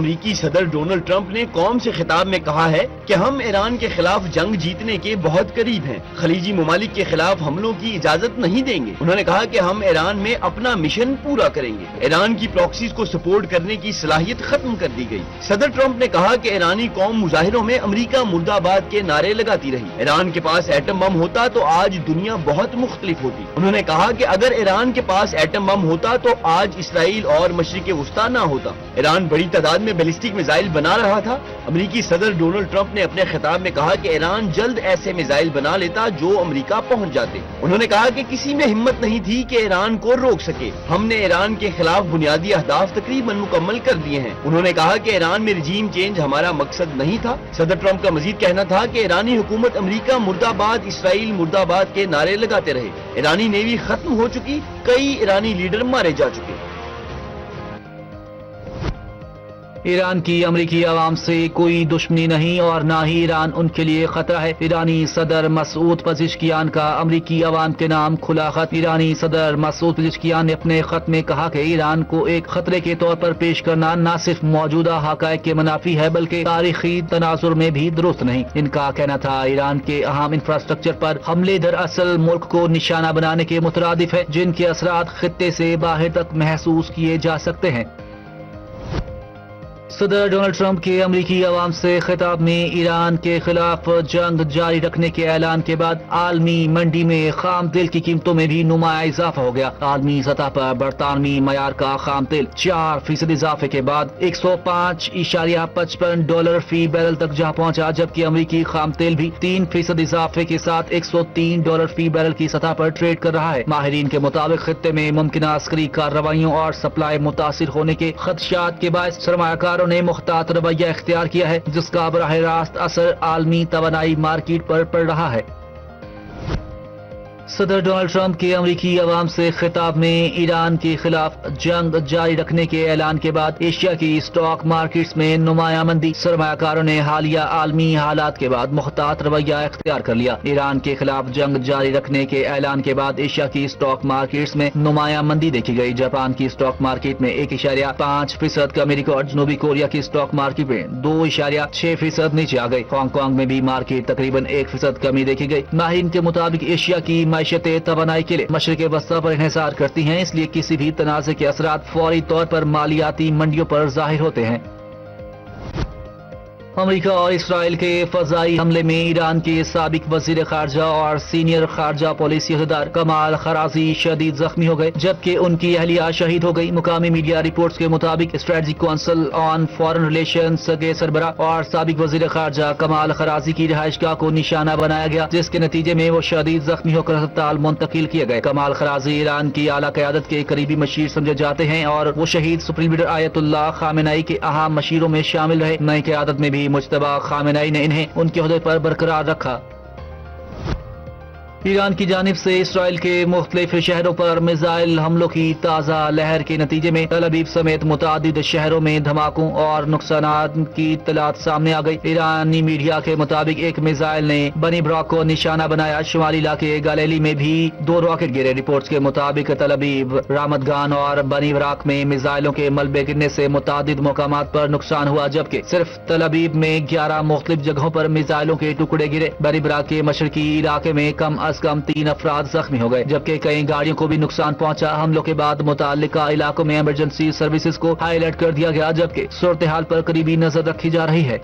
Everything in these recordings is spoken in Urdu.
امریکی صدر ڈونلڈ ٹرمپ نے قوم سے خطاب میں کہا ہے کہ ہم ایران کے خلاف جنگ جیتنے کے بہت قریب ہیں، خلیجی ممالک کے خلاف حملوں کی اجازت نہیں دیں گے۔ انہوں نے کہا کہ ہم ایران میں اپنا مشن پورا کریں گے۔ ایران کی پراکسیز کو سپورٹ کرنے کی صلاحیت ختم کر دی گئی۔ صدر ٹرمپ نے کہا کہ ایرانی قوم مظاہروں میں امریکہ مرد آباد کے نعرے لگاتی رہی۔ ایران کے پاس ایٹم بم ہوتا تو آج دنیا بہت مختلف ہوتی۔ انہوں نے کہا کہ اگر ایران کے پاس ایٹم بم ہوتا تو آج اسرائیل اور مشرق وسطیٰ نہ ہوتا۔ ایران بڑی تعداد میں بیلسٹک میزائل بنا رہا تھا۔ امریکی صدر ڈونلڈ ٹرمپ نے اپنے خطاب میں کہا کہ ایران جلد ایسے میزائل بنا لیتا جو امریکہ پہنچ جاتے۔ انہوں نے کہا کہ کسی میں ہمت نہیں تھی کہ ایران کو روک سکے۔ ہم نے ایران کے خلاف بنیادی اہداف تقریباً مکمل کر دیے ہیں۔ انہوں نے کہا کہ ایران میں رجیم چینج ہمارا مقصد نہیں تھا۔ صدر ٹرمپ کا مزید کہنا تھا کہ ایرانی حکومت امریکہ مرد آباد، اسرائیل مرد آباد کے نعرے لگاتے رہے۔ ایرانی نیوی ختم ہو چکی، کئی ایرانی لیڈر مارے جا چکے۔ ایران کی امریکی عوام سے کوئی دشمنی نہیں اور نہ ہی ایران ان کے لیے خطرہ ہے۔ ایرانی صدر مسعود پزشکیان کا امریکی عوام کے نام کھلا خط۔ ایرانی صدر مسعود پزشکیان نے اپنے خط میں کہا کہ ایران کو ایک خطرے کے طور پر پیش کرنا نہ صرف موجودہ حقائق کے منافی ہے بلکہ تاریخی تناظر میں بھی درست نہیں۔ ان کا کہنا تھا ایران کے اہم انفراسٹرکچر پر حملے دراصل ملک کو نشانہ بنانے کے مترادف ہے جن کے اثرات خطے سے باہر تک محسوس کیے جا سکتے ہیں۔ صدر ڈونلڈ ٹرمپ کے امریکی عوام سے خطاب میں ایران کے خلاف جنگ جاری رکھنے کے اعلان کے بعد عالمی منڈی میں خام تیل کی قیمتوں میں بھی نمایاں اضافہ ہو گیا۔ عالمی سطح پر برطانوی معیار کا خام تیل 4% اضافے کے بعد $105.55 فی بیرل تک جا پہنچا، جبکہ امریکی خام تیل بھی 3% اضافے کے ساتھ $103 فی بیرل کی سطح پر ٹریڈ کر رہا ہے۔ ماہرین کے مطابق خطے میں ممکنہ عسکری کارروائیوں اور سپلائی متاثر ہونے کے خدشات کے باعث سرمایہ کاروں نے محتاط رویہ اختیار کیا ہے جس کا براہ راست اثر عالمی توانائی مارکیٹ پر پڑ رہا ہے۔ صدر ڈونلڈ ٹرمپ کے امریکی عوام سے خطاب میں ایران کے خلاف جنگ جاری رکھنے کے اعلان کے بعد ایشیا کی اسٹاک مارکیٹس میں نمایاں مندی۔ سرمایہ کاروں نے حالیہ عالمی حالات کے بعد محتاط رویہ اختیار کر لیا۔ ایران کے خلاف جنگ جاری رکھنے کے اعلان کے بعد ایشیا کی اسٹاک مارکیٹس میں نمایاں مندی دیکھی گئی۔ جاپان کی اسٹاک مارکیٹ میں 1.5% کمی ریکارڈ، جنوبی کوریا کی اسٹاک مارکیٹ میں 2.6% نیچے آ گئی۔ ہانگ کانگ میں بھی مارکیٹ تقریباً 1% کمی دیکھی گئی۔ ماہرین کے مطابق ایشیا کی معیشت توانائی کے لیے مشرق وسطیٰ پر انحصار کرتی ہیں، اس لیے کسی بھی تنازع کے اثرات فوری طور پر مالیاتی منڈیوں پر ظاہر ہوتے ہیں۔ امریکہ اور اسرائیل کے فضائی حملے میں ایران کے سابق وزیر خارجہ اور سینئر خارجہ پالیسی عہدیدار کمال خرازی شدید زخمی ہو گئے جبکہ ان کی اہلیہ شہید ہو گئی۔ مقامی میڈیا رپورٹس کے مطابق strategic council on foreign relations کے سربراہ اور سابق وزیر خارجہ کمال خرازی کی رہائش گاہ کو نشانہ بنایا گیا جس کے نتیجے میں وہ شدید زخمی ہو کر ہسپتال منتقل کیے گئے۔ کمال خرازی ایران کی اعلیٰ قیادت کے قریبی مشیر سمجھے جاتے ہیں اور وہ شہید سپریم لیڈر آیت اللہ خامنئی کے اہم مشیروں میں شامل رہے۔ نئی قیادت میں بھی مجتبی خامنئی نے انہیں ان کے عہدے پر برقرار رکھا۔ ایران کی جانب سے اسرائیل کے مختلف شہروں پر میزائل حملوں کی تازہ لہر کے نتیجے میں تل ابیب سمیت متعدد شہروں میں دھماکوں اور نقصانات کی اطلاعات سامنے آ گئی۔ ایرانی میڈیا کے مطابق ایک میزائل نے بنی براک کو نشانہ بنایا۔ شمالی علاقے گالیلی میں بھی 2 راکٹ گرے۔ رپورٹس کے مطابق تل ابیب، رامت گان اور بنی براک میں میزائلوں کے ملبے گرنے سے متعدد مقامات پر نقصان ہوا جبکہ صرف تل ابیب میں 11 مختلف جگہوں پر میزائلوں کے ٹکڑے گرے۔ بنی براک کے مشرقی علاقے میں کم از کم 3 افراد زخمی ہو گئے جبکہ کئی گاڑیوں کو بھی نقصان پہنچا۔ حملوں کے بعد متعلقہ علاقوں میں ایمرجنسی سروسز کو ہائی الرٹ کر دیا گیا جبکہ صورتحال پر قریبی نظر رکھی جا رہی ہے۔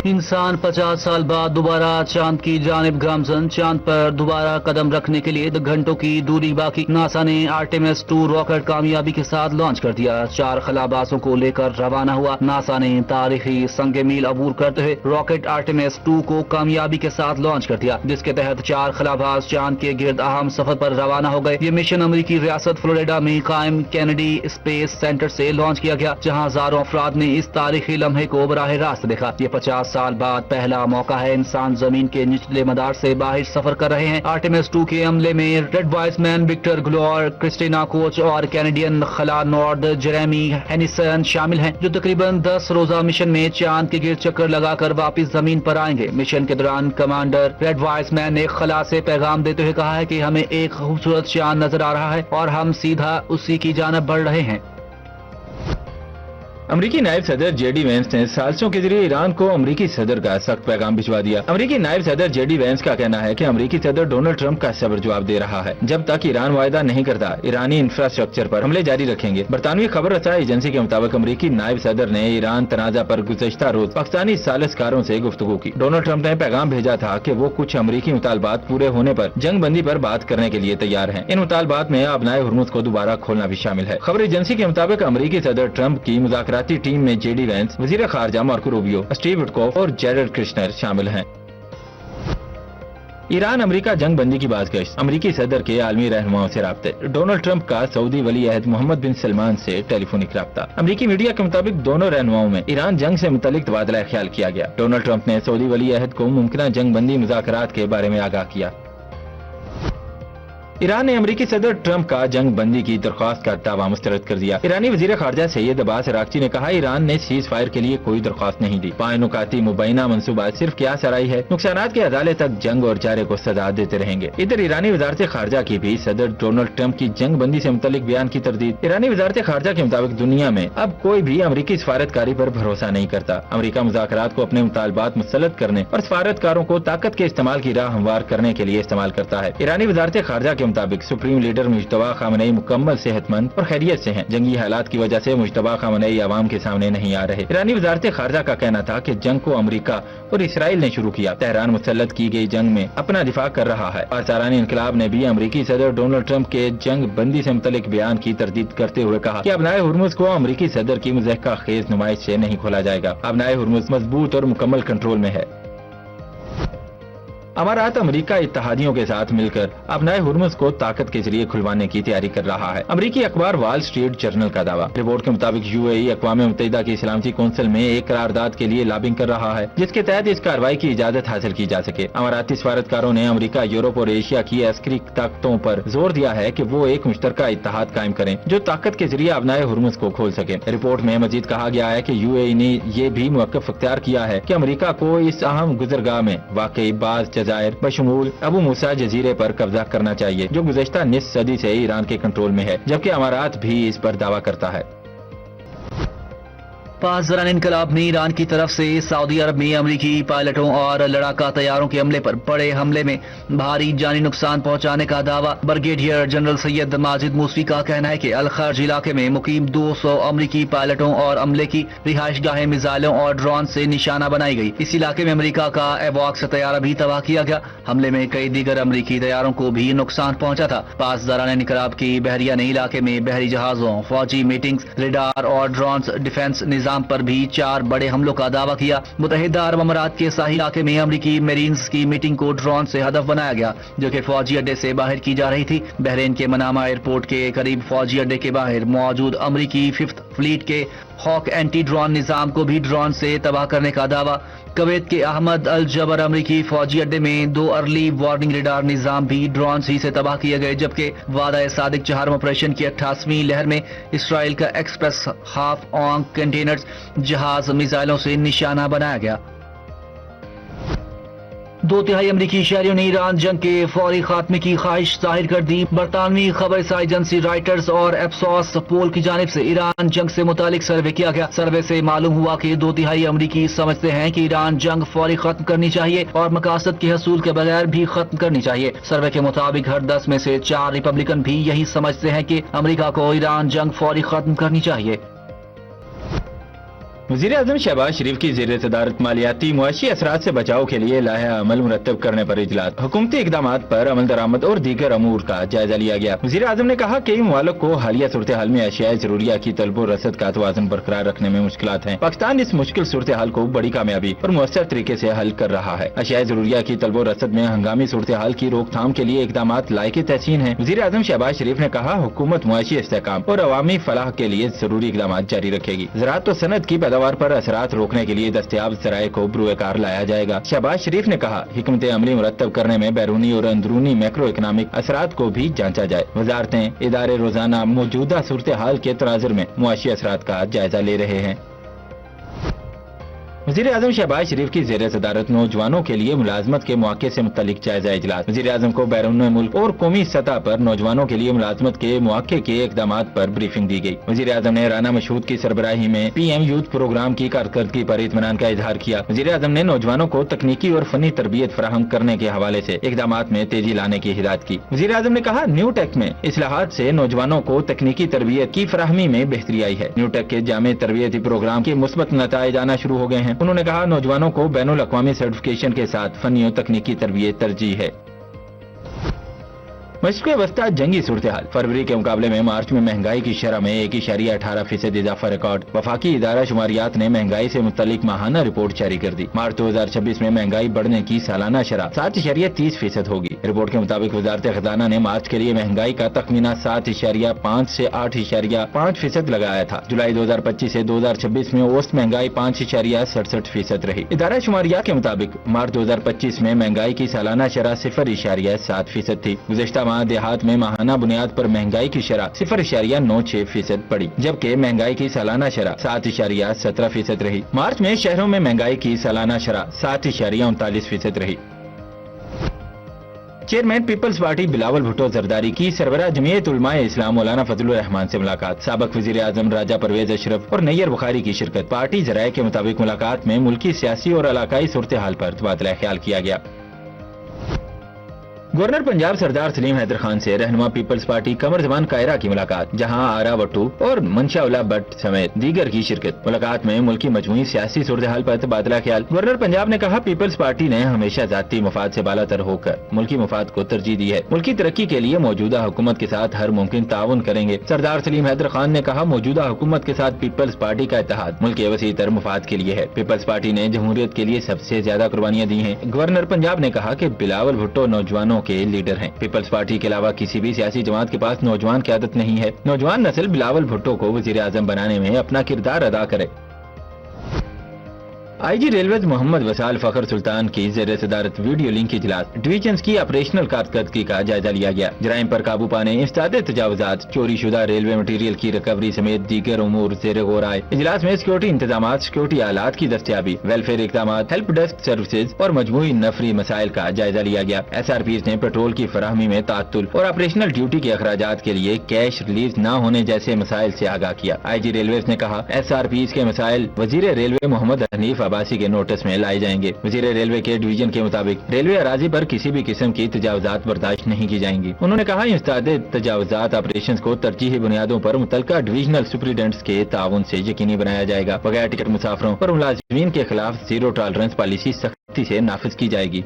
انسان 50 سال بعد دوبارہ چاند کی جانب گامزن۔ چاند پر دوبارہ قدم رکھنے کے لیے 2 گھنٹوں کی دوری باقی۔ ناسا نے آرٹیمس 2 راکٹ کامیابی کے ساتھ لانچ کر دیا۔ 4 خلابازوں کو لے کر روانہ ہوا۔ ناسا نے تاریخی سنگ میل عبور کرتے ہوئے راکٹ آرٹیمس 2 کو کامیابی کے ساتھ لانچ کر دیا جس کے تحت 4 خلاباز چاند کے گرد اہم سفر پر روانہ ہو گئے۔ یہ مشن امریکی ریاست فلوریڈا میں قائم کینیڈی اسپیس سینٹر سے لانچ کیا گیا جہاں ہزاروں افراد نے اس تاریخی لمحے کو براہ راست دیکھا۔ یہ 50 سال بعد پہلا موقع ہے انسان زمین کے نچلے مدار سے باہر سفر کر رہے ہیں۔ آرٹیمس 2 کے عملے میں ریڈ وائس مین وکٹر گلور، کرسٹینا کوچ اور کینیڈین خلا نارد جیریمی ہینیسن شامل ہیں جو تقریباً 10 روزہ مشن میں چاند کے گرد چکر لگا کر واپس زمین پر آئیں گے۔ مشن کے دوران کمانڈر ریڈ وائس مین نے خلا سے پیغام دیتے ہوئے کہا ہے کہ ہمیں ایک خوبصورت چاند نظر آ رہا ہے اور ہم سیدھا اسی کی جانب بڑھ رہے ہیں۔ امریکی نائب صدر جے ڈی وینس نے ثالثوں کے ذریعے ایران کو امریکی صدر کا سخت پیغام بھجوا دیا۔ امریکی نائب صدر جے ڈی وینس کا کہنا ہے کہ امریکی صدر ڈونلڈ ٹرمپ کا صبر جواب دے رہا ہے۔ جب تک ایران معاہدہ نہیں کرتا، ایرانی انفراسٹرکچر پر حملے جاری رکھیں گے۔ برطانوی خبر رساں ایجنسی کے مطابق امریکی نائب صدر نے ایران تنازع پر گزشتہ روز پاکستانی ثالثکاروں سے گفتگو کی۔ ڈونلڈ ٹرمپ نے پیغام بھیجا تھا کہ وہ کچھ امریکی مطالبات پورے ہونے پر جنگ بندی پر بات کرنے کے لیے تیار ہیں۔ ان مطالبات میں آبنائے ہرمز کو دوبارہ کھولنا بھی شامل ہے۔ خبر ایجنسی کے مطابق امریکی صدر ٹرمپ کی مذاکراتی ٹیم میں جے ڈی وینس، وزیر خارجہ مارکو روبیو، اسٹیو وٹکوف اور جیرڈ کرشنر شامل ہیں۔ ایران امریکہ جنگ بندی کی بازگشت، امریکی صدر کے عالمی رہنماؤں سے رابطے۔ ڈونلڈ ٹرمپ کا سعودی ولی عہد محمد بن سلمان سے ٹیلی فونک رابطہ۔ امریکی میڈیا کے مطابق دونوں رہنماؤں میں ایران جنگ سے متعلق تبادلہ خیال کیا گیا۔ ڈونلڈ ٹرمپ نے سعودی ولی عہد کو ممکنہ جنگ بندی مذاکرات کے بارے میں آگاہ کیا۔ ایران نے امریکی صدر ٹرمپ کا جنگ بندی کی درخواست کا دعویٰ مسترد کر دیا۔ ایرانی وزیر خارجہ سید عباس عراقچی نے کہا ایران نے سیز فائر کے لیے کوئی درخواست نہیں دی۔ پائے نکاتی مبینہ منصوبہ صرف قیاس آرائی ہے، نقصانات کے ازالے تک جنگ اور چارے کو سزا دیتے رہیں گے۔ ادھر ایرانی وزارت خارجہ کی بھی صدر ڈونلڈ ٹرمپ کی جنگ بندی سے متعلق بیان کی تردید۔ ایرانی وزارت خارجہ کے مطابق دنیا میں اب کوئی بھی امریکی سفارتکاری پر بھروسہ نہیں کرتا۔ امریکہ مذاکرات کو اپنے مطالبات مسلط کرنے اور سفارتکاروں کو طاقت کے استعمال کی راہ ہموار کرنے کے لیے استعمال کرتا ہے۔ ایرانی وزارت خارجہ کے مطابق سپریم لیڈر مجتبی خامنئی مکمل صحت مند اور خیریت سے ہیں۔ جنگی حالات کی وجہ سے مجتبی خامنئی عوام کے سامنے نہیں آ رہے۔ ایرانی وزارت خارجہ کا کہنا تھا کہ جنگ کو امریکہ اور اسرائیل نے شروع کیا۔ تہران مسلط کی گئی جنگ میں اپنا دفاع کر رہا ہے۔ پاسداران انقلاب نے بھی امریکی صدر ڈونلڈ ٹرمپ کے جنگ بندی سے متعلق بیان کی تردید کرتے ہوئے کہا کہ آبنائے ہرمز کو امریکی صدر کی مضحکہ خیز نمائش سے نہیں کھولا جائے گا۔ آبنائے ہرمز مضبوط اور مکمل کنٹرول میں ہے۔ امارات امریکہ اتحادیوں کے ساتھ مل کر آبنائے ہرمز کو طاقت کے ذریعے کھلوانے کی تیاری کر رہا ہے۔ امریکی اخبار وال اسٹریٹ جرنل کا دعویٰ۔ رپورٹ کے مطابق یو اے ای اقوام متحدہ کی سلامتی کونسل میں ایک قرارداد کے لیے لابنگ کر رہا ہے جس کے تحت اس کارروائی کی اجازت حاصل کی جا سکے۔ اماراتی سفارتکاروں نے امریکہ، یورپ اور ایشیا کی عسکری طاقتوں پر زور دیا ہے کہ وہ ایک مشترکہ اتحاد قائم کریں جو طاقت کے ذریعے آبنائے ہرمز کو کھول سکے۔ رپورٹ میں مزید کہا گیا ہے کہ یو اے ای نے یہ بھی موقف اختیار کیا ہے کہ امریکہ کو اس اہم گزرگاہ میں واقع بعض جزائر بشمول ابو موسیٰ جزیرے پر قبضہ کرنا چاہیے جو گزشتہ نصف صدی سے ایران کے کنٹرول میں ہے، جبکہ امارات بھی اس پر دعویٰ کرتا ہے۔ پاسداران انقلاب نے ایران کی طرف سے سعودی عرب میں امریکی پائلٹوں اور لڑاکا طیاروں کے عملے پر بڑے حملے میں بھاری جانی نقصان پہنچانے کا دعویٰ۔ بریگیڈیئر جنرل سید ماجد موسوی کا کہنا ہے کہ الخرج علاقے میں مقیم 200 امریکی پائلٹوں اور عملے کی رہائش گاہیں میزائلوں اور ڈرون سے نشانہ بنائی گئی۔ اس علاقے میں امریکہ کا ایواکس طیارہ بھی تباہ کیا گیا۔ حملے میں کئی دیگر امریکی طیاروں کو بھی نقصان پہنچا تھا۔ پاسداران انقلاب کی بحریہ نے علاقے میں بحری جہازوں، فوجی میٹنگز، ریڈار اور ڈرونز ڈیفنس نظام پر بھی 4 بڑے حملوں کا دعویٰ کیا۔ متحدہ عرب امارات کے ساحلی علاقے میں امریکی میرینز کی میٹنگ کو ڈرون سے ہدف بنایا گیا جو کہ فوجی اڈے سے باہر کی جا رہی تھی۔ بحرین کے منامہ ایئرپورٹ کے قریب فوجی اڈے کے باہر موجود امریکی 5th فلیٹ کے ہاک اینٹی ڈرون نظام کو بھی ڈرون سے تباہ کرنے کا دعویٰ۔ کویت کے احمد الجبر امریکی فوجی اڈے میں 2 ارلی وارننگ ریڈار نظام بھی ڈرون ہی سے تباہ کیے گئے، جبکہ وعدہ صادق چہارم آپریشن کی 88ویں لہر میں اسرائیل کا ایکسپریس ہاف آنک کنٹینرز جہاز میزائلوں سے نشانہ بنایا گیا۔ 2/3 امریکی شہریوں نے ایران جنگ کے فوری خاتمے کی خواہش ظاہر کر دی۔ برطانوی خبر رساں ایجنسی رائٹرز اور ایپسوس پول کی جانب سے ایران جنگ سے متعلق سروے کیا گیا۔ سروے سے معلوم ہوا کہ 2/3 امریکی سمجھتے ہیں کہ ایران جنگ فوری ختم کرنی چاہیے اور مقاصد کے حصول کے بغیر بھی ختم کرنی چاہیے۔ سروے کے مطابق ہر 10 میں سے 4 ریپبلکن بھی یہی سمجھتے ہیں کہ امریکہ کو ایران جنگ فوری ختم کرنی چاہیے۔ وزیر اعظم شہباز شریف کی زیر صدارت مالیاتی معاشی اثرات سے بچاؤ کے لیے لائحہ عمل مرتب کرنے پر اجلاس۔ حکومتی اقدامات پر عمل درآمد اور دیگر امور کا جائزہ لیا گیا۔ وزیر اعظم نے کہا کہ ممالک کو حالیہ صورتحال میں اشیاء ضروریہ کی طلب و رسد کا توازن برقرار رکھنے میں مشکلات ہیں۔ پاکستان اس مشکل صورتحال کو بڑی کامیابی اور مؤثر طریقے سے حل کر رہا ہے۔ اشیاء ضروریہ کی طلب و رسد میں ہنگامی صورتحال کی روک تھام کے لیے اقدامات لائق تحسین ہیں۔ وزیر اعظم شہباز شریف نے کہا حکومت معاشی استحکام اور عوامی فلاح کے لیے ضروری اقدامات جاری رکھے گی۔ زراعت و صنعت کی پیداوار پر اثرات روکنے کے لیے دستیاب ذرائع کو بروئے کار لایا جائے گا۔ شہباز شریف نے کہا حکمت عملی مرتب کرنے میں بیرونی اور اندرونی میکرو اکنامک اثرات کو بھی جانچا جائے۔ وزارتیں، ادارے روزانہ موجودہ صورتحال کے تناظر میں معاشی اثرات کا جائزہ لے رہے ہیں۔ وزیر اعظم شہباز شریف کی زیر صدارت نوجوانوں کے لیے ملازمت کے مواقع سے متعلق جائزہ اجلاس۔ وزیر اعظم کو بیرون ملک اور قومی سطح پر نوجوانوں کے لیے ملازمت کے مواقع کے اقدامات پر بریفنگ دی گئی۔ وزیر اعظم نے رانا مشہود کی سربراہی میں پی ایم یوتھ پروگرام کی کارکردگی پر اطمینان کا اظہار کیا۔ وزیر اعظم نے نوجوانوں کو تکنیکی اور فنی تربیت فراہم کرنے کے حوالے سے اقدامات میں تیزی لانے کی ہدایت کی۔ وزیر اعظم نے کہا، نیو ٹیک میں اصلاحات سے نوجوانوں کو تکنیکی تربیت کی فراہمی میں بہتری آئی ہے۔ نیو ٹیک کے جامع تربیتی پروگرام کے مثبت نتائج آنا شروع ہو گئے ہیں۔ انہوں نے کہا، نوجوانوں کو بین الاقوامی سرٹیفکیشن کے ساتھ فنی اور تکنیکی تربیت ترجیح ہے۔ مشرق وسطی جنگی صورتحال۔ فروری کے مقابلے میں مارچ میں مہنگائی کی شرح میں 1.18% اضافہ ریکارڈ۔ وفاقی ادارہ شماریات نے مہنگائی سے متعلق ماہانہ رپورٹ جاری کر دی۔ مارچ 2026 میں مہنگائی بڑھنے کی سالانہ شرح 7.30% ہوگی۔ رپورٹ کے مطابق وزارت خزانہ نے مارچ کے لیے مہنگائی کا تخمینہ 7.5 سے 8.5% لگایا تھا۔ جولائی 2025 سے 2026 میں اوسط مہنگائی 5.67% رہی۔ ادارہ شماریات کے مطابق مارچ 2025 میں مہنگائی کی سالانہ شرح 0.7% تھی۔ گزشتہ دیہات میں ماہانہ بنیاد پر مہنگائی کی شرح 0.96% بڑھی، جبکہ مہنگائی کی سالانہ شرح 7.17% رہی۔ مارچ میں شہروں میں مہنگائی کی سالانہ شرح 7.39% رہی۔ چیئرمین پیپلز پارٹی بلاول بھٹو زرداری کی سربراہ جمعیت علماء اسلام مولانا فضل الرحمان سے ملاقات۔ سابق وزیر اعظم راجہ پرویز اشرف اور نیر بخاری کی شرکت۔ پارٹی ذرائع کے مطابق ملاقات میں ملکی سیاسی اور علاقائی صورتحال پر تبادلہ خیال کیا گیا۔ گورنر پنجاب سردار سلیم حیدر خان سے رہنما پیپلز پارٹی قمر زمان کائرہ کی ملاقات، جہاں آرا وٹو اور منشا اللہ بٹ سمیت دیگر کی شرکت۔ ملاقات میں ملکی مجموعی سیاسی صورتحال پر تبادلہ خیال۔ گورنر پنجاب نے کہا، پیپلز پارٹی نے ہمیشہ ذاتی مفاد سے بالا تر ہو کر ملکی مفاد کو ترجیح دی ہے۔ ملکی ترقی کے لیے موجودہ حکومت کے ساتھ ہر ممکن تعاون کریں گے۔ سردار سلیم حیدر خان نے کہا، موجودہ حکومت کے ساتھ پیپلز پارٹی کا اتحاد ملک کے وسیع تر مفاد کے لیے ہے۔ پیپلز پارٹی نے جمہوریت کے لیے سب سے زیادہ قربانیاں دی ہیں۔ گورنر پنجاب نے کہا کہ بلاول بھٹو نوجوانوں کے لیڈر ہیں۔ پیپلز پارٹی کے علاوہ کسی بھی سیاسی جماعت کے پاس نوجوان قیادت نہیں ہے۔ نوجوان نسل بلاول بھٹو کو وزیر اعظم بنانے میں اپنا کردار ادا کرے۔ آئی جی ریلویز محمد وسال فخر سلطان کی زیر صدارت ویڈیو لنک اجلاس ڈویژنز کی آپریشنل کارکردگی کا جائزہ لیا گیا۔ جرائم پر قابو پانے، انسداد تجاوزات، چوری شدہ ریلوے مٹیریل کی ریکوری سمیت دیگر امور زیر غور آئے۔ اجلاس میں سیکورٹی انتظامات، سیکورٹی آلات کی دستیابی، ویلفیئر اقدامات، ہیلپ ڈیسک سروسز اور مجموعی نفری مسائل کا جائزہ لیا گیا۔ ایس آر پیز نے پیٹرول کی فراہمی میں تعطل اور آپریشنل ڈیوٹی کے اخراجات کے لیے کیش ریلیز نہ ہونے جیسے مسائل سے آگاہ کیا۔ آئی جی ریلویز نے کہا، ایس آر پیز کے مسائل وزیر ریلوے محمد حنیف عباسی کے نوٹس میں لائے جائیں گے۔ وزیر ریلوے کے ڈویژن کے مطابق ریلوے اراضی پر کسی بھی قسم کی تجاوزات برداشت نہیں کی جائیں گی۔ انہوں نے کہا، انسداد تجاوزات آپریشنز کو ترجیحی بنیادوں پر متعلقہ ڈویژنل سپرنٹینڈنٹس کے تعاون سے یقینی بنایا جائے گا۔ بغیر ٹکٹ مسافروں اور ملازمین کے خلاف زیرو ٹالرنس پالیسی سختی سے نافذ کی جائے گی۔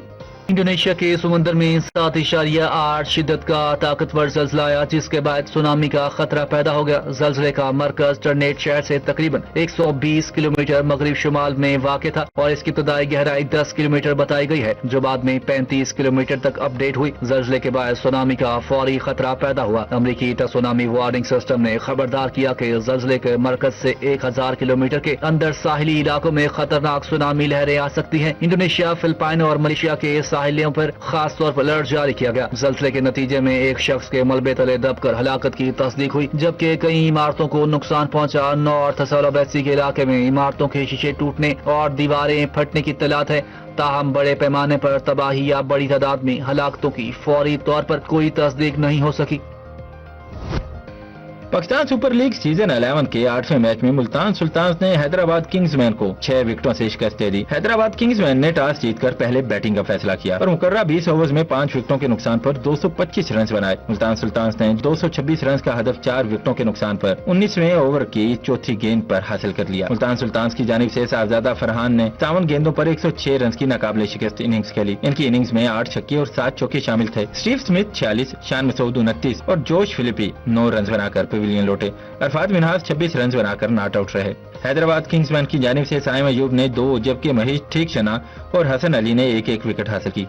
انڈونیشیا کے سمندر میں 7.8 شدت کا طاقتور زلزلہ آیا، جس کے بعد سونامی کا خطرہ پیدا ہو گیا۔ زلزلے کا مرکز ٹرنیٹ شہر سے تقریباً 120 کلومیٹر مغرب شمال میں واقع تھا اور اس کی ابتدائی گہرائی 10 کلومیٹر بتائی گئی ہے، جو بعد میں 35 کلومیٹر تک اپ ڈیٹ ہوئی۔ زلزلے کے بعد سونامی کا فوری خطرہ پیدا ہوا۔ امریکی سونامی وارننگ سسٹم نے خبردار کیا کہ زلزلے کے مرکز سے 1000 کلومیٹر کے اندر ساحلی علاقوں میں خطرناک سونامی لہریں آ سکتی ہیں۔ انڈونیشیا، فلپائن اور ملیشیا کے ساحلیوں پر خاص طور پر الرٹ جاری کیا گیا۔ زلزلے کے نتیجے میں ایک شخص کے ملبے تلے دب کر ہلاکت کی تصدیق ہوئی، جبکہ کئی عمارتوں کو نقصان پہنچا۔ نارتھ سولابیسی کے علاقے میں عمارتوں کے شیشے ٹوٹنے اور دیواریں پھٹنے کی اطلاعات ہے، تاہم بڑے پیمانے پر تباہی یا بڑی تعداد میں ہلاکتوں کی فوری طور پر کوئی تصدیق نہیں ہو سکی۔ پاکستان سپر لیگ سیزن 11 کے 8ویں میچ میں ملتان سلطانز نے حیدرآباد کنگز مین کو 6 وکٹوں سے شکست دے دی۔ حیدرآباد کنگز مین نے ٹاس جیت کر پہلے بیٹنگ کا فیصلہ کیا اور مقررہ 20 اوورز میں 5 وکٹوں کے نقصان پر 225 رنز بنائے۔ ملتان سلطانز نے 226 رنز کا ہدف 4 وکٹوں کے نقصان پر 19ویں اوور کی چوتھی گیند پر حاصل کر لیا۔ ملتان سلطانز کی جانب سے صاحبزادہ فرحان نے 57 گیندوں پر 106 رنز کی ناقابل شکست اننگز کھیلی۔ ان کی اننگز میں 8 چھکے اور 7 چوکے شامل تھے۔ اسٹیو سمتھ 46، شان مسعود 29 اور جوش فلپی 9 رنز بنا کر پویلین لوٹے۔ عرفات منہاس 26 رنز بنا کر ناٹ آؤٹ رہے۔ حیدرآباد کنگز مین کی جانب سے سائم ایوب نے 2 جبکہ مہیش ٹھیک شنا اور حسن علی نے 1 وکٹ حاصل کی۔